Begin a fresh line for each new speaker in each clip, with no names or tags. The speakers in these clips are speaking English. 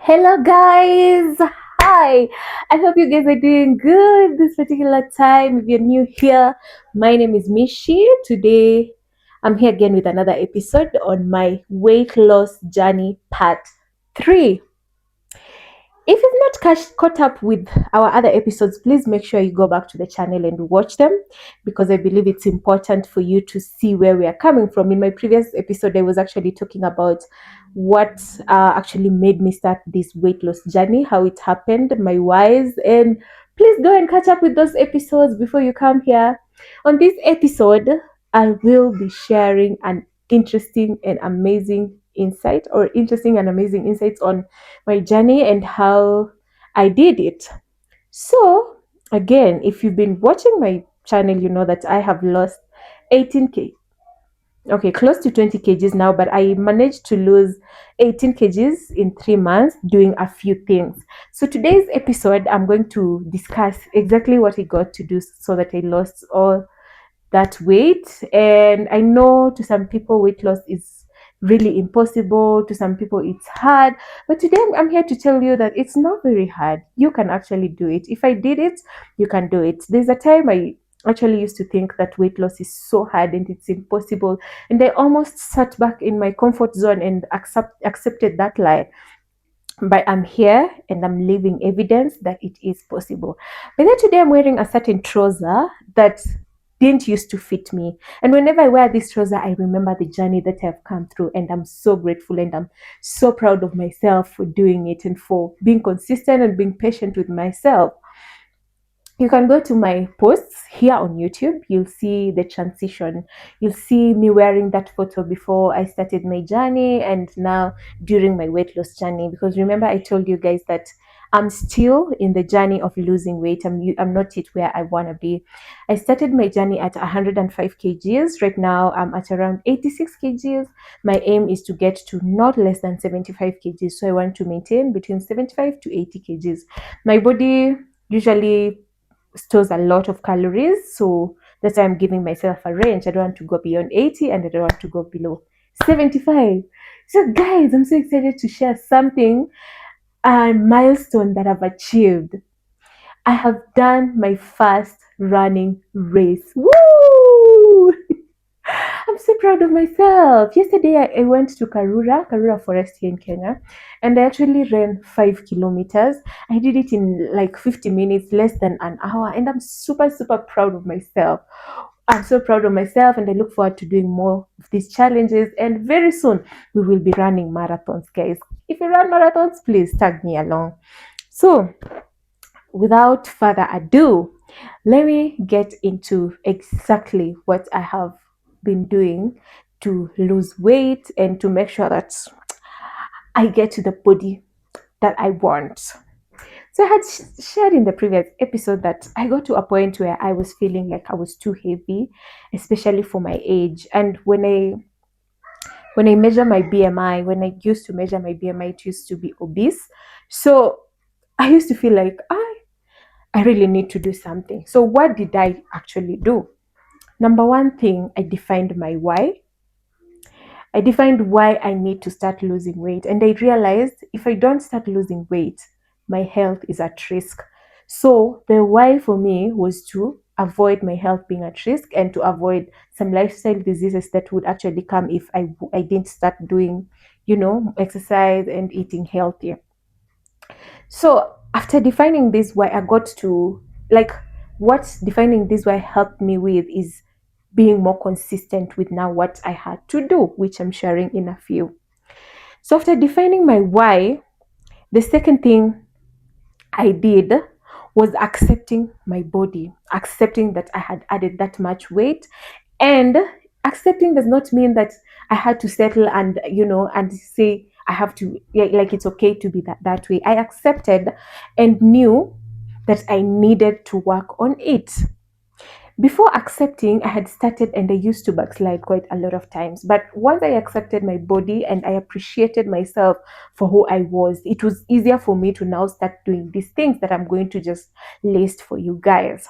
Hello, guys. Hi. I hope you guys are doing good this particular time. If you're new here, my name is Mishi. Today, I'm here again with another episode on my weight loss journey part 3. If you've not caught up with our other episodes, please make sure you go back to the channel and watch them because I believe it's important for you to see where we are coming from. In my previous episode, I was actually talking about what actually made me start this weight loss journey, how it happened, my whys, and please go and catch up with those episodes before you come here. On this episode, I will be sharing an interesting and amazing insight or interesting and amazing insights on my journey and how I did it. So, again, if you've been watching my channel, you know that I have lost 18 okay, close to 20 kgs now, but I managed to lose 18 kgs in 3 months doing a few things. So, today's episode, I'm going to discuss exactly what I got to do so that I lost all that weight. And I know to some people weight loss is really impossible, to some people it's hard, but today I'm here to tell you that it's not very hard. You can actually do it. If I did it, you can do it. There's a time I actually used to think that weight loss is so hard and it's impossible, and I almost sat back in my comfort zone and accepted that lie. But I'm here and I'm living evidence that it is possible. But then today I'm wearing a certain trouser that didn't used to fit me. And whenever I wear this trouser, I remember the journey that I've come through. And I'm so grateful and I'm so proud of myself for doing it and for being consistent and being patient with myself. You can go to my posts here on YouTube. You'll see the transition. You'll see me wearing that photo before I started my journey and now during my weight loss journey. Because remember, I told you guys that I'm still in the journey of losing weight. I'm not yet where I want to be. I started my journey at 105 kgs. Right now, I'm at around 86 kgs. My aim is to get to not less than 75 kgs. So I want to maintain between 75 to 80 kgs. My body usually stores a lot of calories, so that's why I'm giving myself a range. I don't want to go beyond 80 and I don't want to go below 75. So guys, I'm so excited to share something, a milestone that I've achieved. I have done my first running race. Woo! I'm so proud of myself. Yesterday, I went to Karura Forest here in Kenya, and I actually ran 5 kilometers. I did it in like 50 minutes, less than an hour, and I'm super, super proud of myself. I'm so proud of myself, and I look forward to doing more of these challenges. And very soon, we will be running marathons, guys. If you run marathons, please tag me along. So, without further ado, let me get into exactly what I have been doing to lose weight and to make sure that I get to the body that I want. So I had shared in the previous episode that I got to a point where I was feeling like I was too heavy, especially for my age. And when I measure my BMI, when I used to measure my BMI, it used to be obese. So I used to feel like I really need to do something. So what did I actually do? Number one thing, I defined my why. I defined why I need to start losing weight. And I realized if I don't start losing weight, my health is at risk. So the why for me was to avoid my health being at risk and to avoid some lifestyle diseases that would actually come if I didn't start doing, exercise and eating healthier. So after defining this, why I got to like what defining this why helped me with is being more consistent with now what I had to do, which I'm sharing in a few. So after defining my why, the second thing I did was accepting my body, accepting that I had added that much weight. And accepting does not mean that I had to settle and, and say I have to, like it's okay to be that way. I accepted and knew that I needed to work on it. Before accepting, I had started and I used to backslide quite a lot of times. But once I accepted my body and I appreciated myself for who I was, it was easier for me to now start doing these things that I'm going to just list for you guys.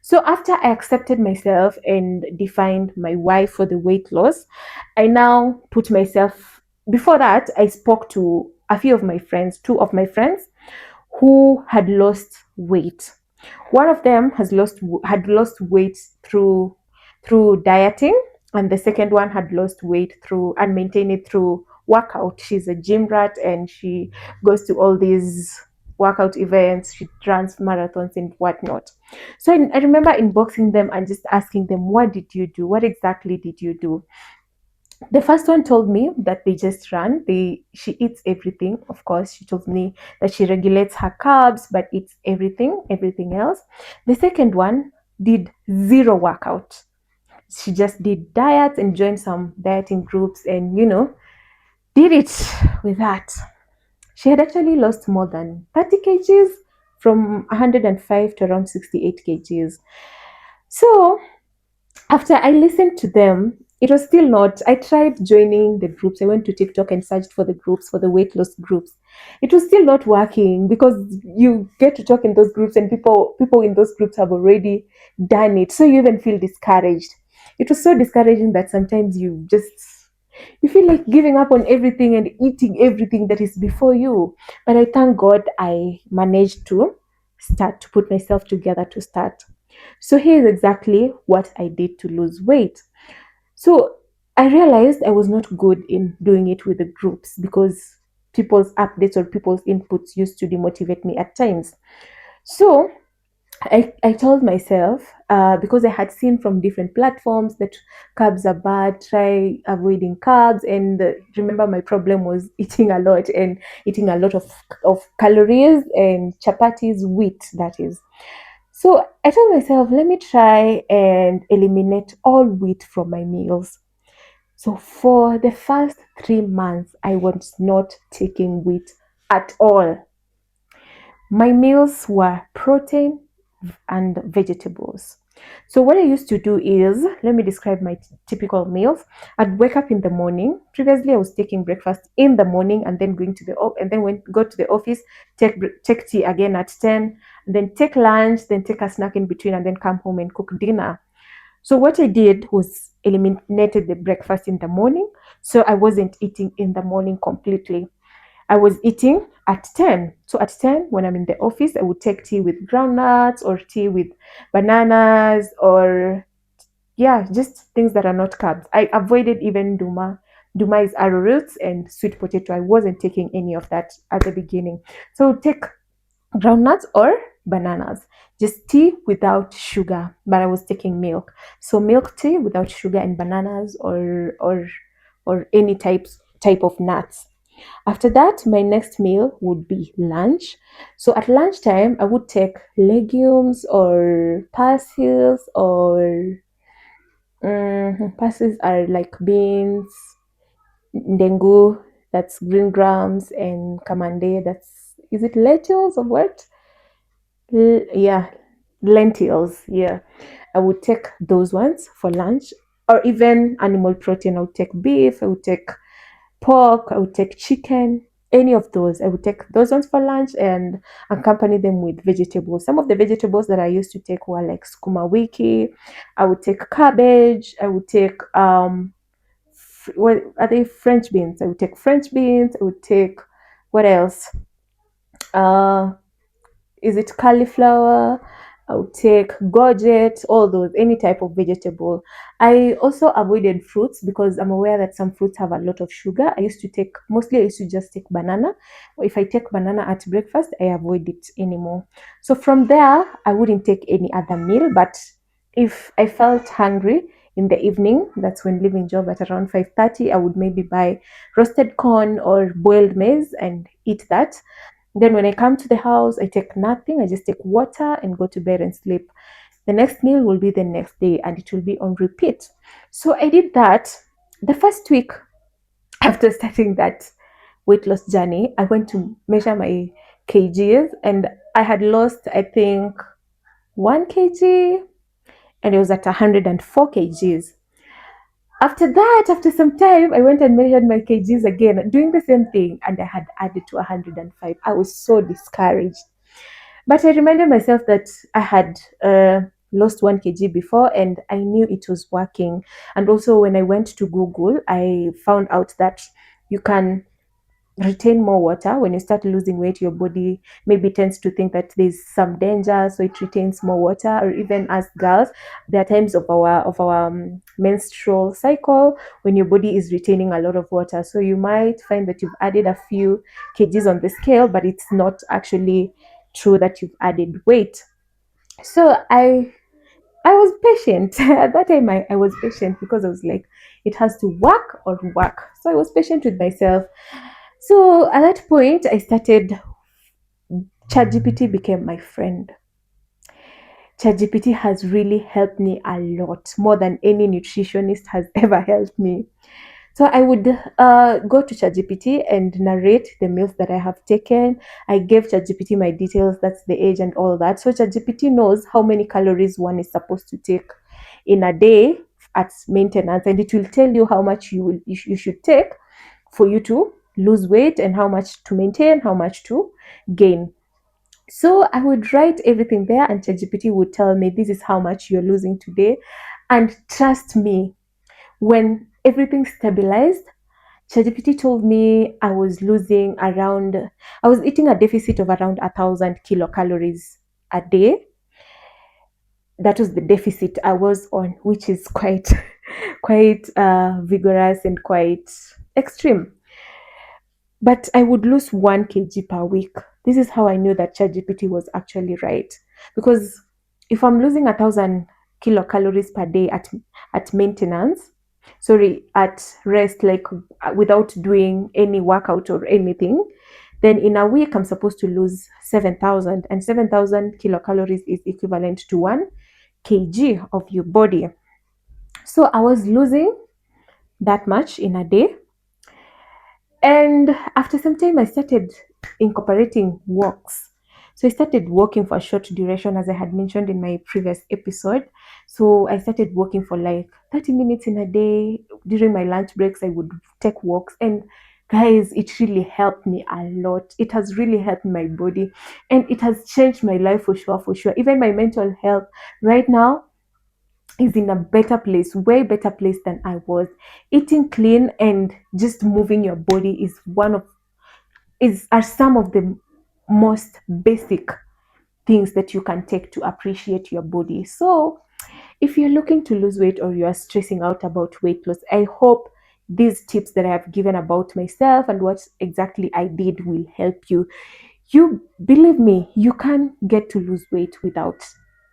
So after I accepted myself and defined my why for the weight loss, I now put myself, before that, I spoke to a few of my friends, two of my friends who had lost weight. One of them had lost weight through dieting, and the second one had lost weight through and maintained it through workout. She's a gym rat and she goes to all these workout events. She runs marathons and whatnot. So I remember inboxing them and just asking them, "What did you do? What exactly did you do?" The first one told me that they just run. She eats everything. Of course, she told me that she regulates her carbs but eats everything else. The second one did zero workout. She just did diets and joined some dieting groups and did it with that. She had actually lost more than 30 kgs from 105 to around 68 kgs. So after I listened to them, it was still not. I tried joining the groups. I went to TikTok and searched for the groups, for the weight loss groups. It was still not working because you get to talk in those groups and people in those groups have already done it. So you even feel discouraged. It was so discouraging that sometimes you feel like giving up on everything and eating everything that is before you. But I thank God I managed to start to put myself together to start. So here's exactly what I did to lose weight. So I realized I was not good in doing it with the groups because people's updates or people's inputs used to demotivate me at times. So I told myself, because I had seen from different platforms that carbs are bad, try avoiding carbs. And remember, my problem was eating a lot and eating a lot of calories and chapatis, wheat, that is. So I told myself, let me try and eliminate all wheat from my meals. So for the first 3 months, I was not taking wheat at all. My meals were protein and vegetables. So what I used to do is, let me describe my typical meals. I'd wake up in the morning. Previously, I was taking breakfast in the morning and then going to and then go to the office, take tea again at 10, and then take lunch, then take a snack in between, and then come home and cook dinner. So what I did was eliminated the breakfast in the morning. So I wasn't eating in the morning completely. I was eating at 10. So at 10, when I'm in the office, I would take tea with groundnuts or tea with bananas or, yeah, just things that are not carbs. I avoided even Duma. Duma is arrowroots and sweet potato. I wasn't taking any of that at the beginning. So take groundnuts or bananas, just tea without sugar, but I was taking milk. So milk tea without sugar and bananas or any type of nuts. After that, my next meal would be lunch. So at lunchtime, I would take legumes or pulses or pulses are like beans, ndengu, that's green grams, and kamande, that's is it lentils or what? Yeah, lentils. Yeah, I would take those ones for lunch, or even animal protein. I would take beef. I would take pork. I would take chicken. Any of those, I would take those ones for lunch and accompany them with vegetables. Some of the vegetables that I used to take were like skuma wiki. I would take cabbage. I would take what are they? French beans. I would take French beans. I would take what else? Uh, is it cauliflower? I would take gorget, all those, any type of vegetable. I also avoided fruits because I'm aware that some fruits have a lot of sugar. I used to just take banana. If I take banana at breakfast, I avoid it anymore. So from there, I wouldn't take any other meal. But if I felt hungry in the evening, that's when leaving job at around 5:30, I would maybe buy roasted corn or boiled maize and eat that. Then when I come to the house, I take nothing. I just take water and go to bed and sleep. The next meal will be the next day and it will be on repeat. So I did that. The first week after starting that weight loss journey, I went to measure my kgs and I had lost, I think, 1 kg and it was at 104 kgs. After that, after some time, I went and measured my kgs again, doing the same thing, and I had added to 105. I was so discouraged. But I reminded myself that I had lost 1 kg before and I knew it was working. And also, when I went to Google, I found out that you can retain more water. When you start losing weight, your body maybe tends to think that there's some danger, so it retains more water. Or even as girls, there are times of our menstrual cycle when your body is retaining a lot of water, so you might find that you've added a few kgs on the scale, but it's not actually true that you've added weight. So I was patient. At that time, I was patient because I was like, it has to work or work. So I was patient with myself. So at that point, I started, ChatGPT became my friend. ChatGPT has really helped me a lot, more than any nutritionist has ever helped me. So I would go to ChatGPT and narrate the meals that I have taken. I gave ChatGPT my details, that's the age and all that. So ChatGPT knows how many calories one is supposed to take in a day at maintenance, and it will tell you how much you should take for you to lose weight, and how much to maintain, how much to gain. So I would write everything there, and ChatGPT would tell me this is how much you're losing today. And trust me, when everything stabilized, ChatGPT told me I was eating a deficit of around 1,000 kilocalories a day. That was the deficit I was on, which is quite, quite vigorous and quite extreme. But I would lose 1 kg per week. This is how I knew that ChatGPT was actually right. Because if I'm losing 1,000 kilocalories per day at maintenance, sorry, at rest, like without doing any workout or anything, then in a week I'm supposed to lose 7,000, and 7,000 kilocalories is equivalent to 1 kg of your body. So I was losing that much in a day. And after some time, I started incorporating walks. So I started walking for a short duration, as I had mentioned in my previous episode. So I started walking for like 30 minutes in a day. During my lunch breaks, I would take walks. And guys, it really helped me a lot. It has really helped my body, and it has changed my life for sure, for sure. Even my mental health right now is in a better place, way better place than I was. Eating clean and just moving your body is one of is are some of the most basic things that you can take to appreciate your body. So if you're looking to lose weight or you are stressing out about weight loss, I hope these tips that I have given about myself and what exactly I did will help you. You believe me, you can get to lose weight without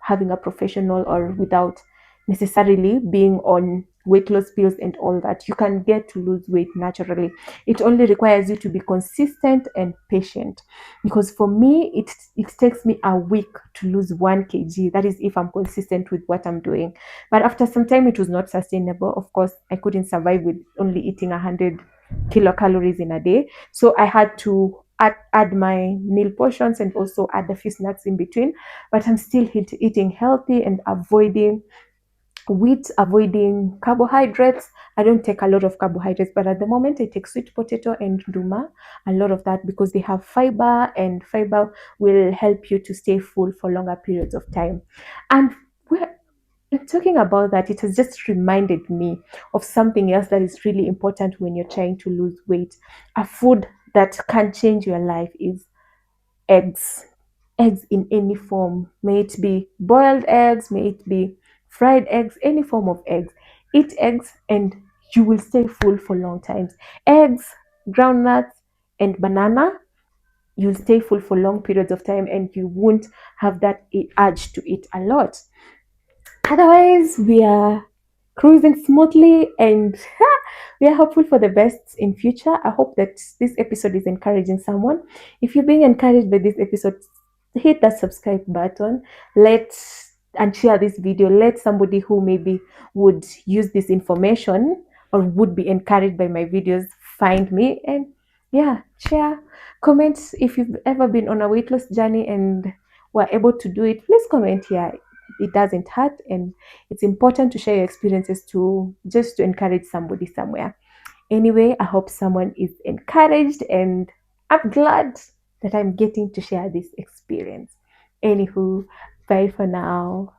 having a professional, or without necessarily being on weight loss pills and all that. You can get to lose weight naturally. It only requires you to be consistent and patient. Because for me, it takes me a week to lose 1 kg. That is if I'm consistent with what I'm doing. But after some time, it was not sustainable. Of course, I couldn't survive with only eating 100 kilocalories in a day. So I had to add my meal portions and also add a few snacks in between. But I'm still eating healthy and avoiding wheat, avoiding carbohydrates. I don't take a lot of carbohydrates, but at the moment I take sweet potato and duma, a lot of that, because they have fiber, and fiber will help you to stay full for longer periods of time. And we're talking about that, it has just reminded me of something else that is really important when you're trying to lose weight. A food that can change your life is eggs. Eggs in any form, may it be boiled eggs, may it be fried eggs, any form of eggs. Eat eggs and you will stay full for long times. Eggs, groundnuts, and banana, you'll stay full for long periods of time, and you won't have that urge to eat a lot. Otherwise, we are cruising smoothly, and we are hopeful for the best in future. I hope that this episode is encouraging someone. If you're being encouraged by this episode, hit that subscribe button. Let and share this video. Let somebody who maybe would use this information or would be encouraged by my videos find me, and yeah, share. Comment if you've ever been on a weight loss journey and were able to do it. Please comment here. It doesn't hurt, and it's important to share your experiences to just to encourage somebody somewhere. Anyway, I hope someone is encouraged, and I'm glad that I'm getting to share this experience. Anywho, bye for now.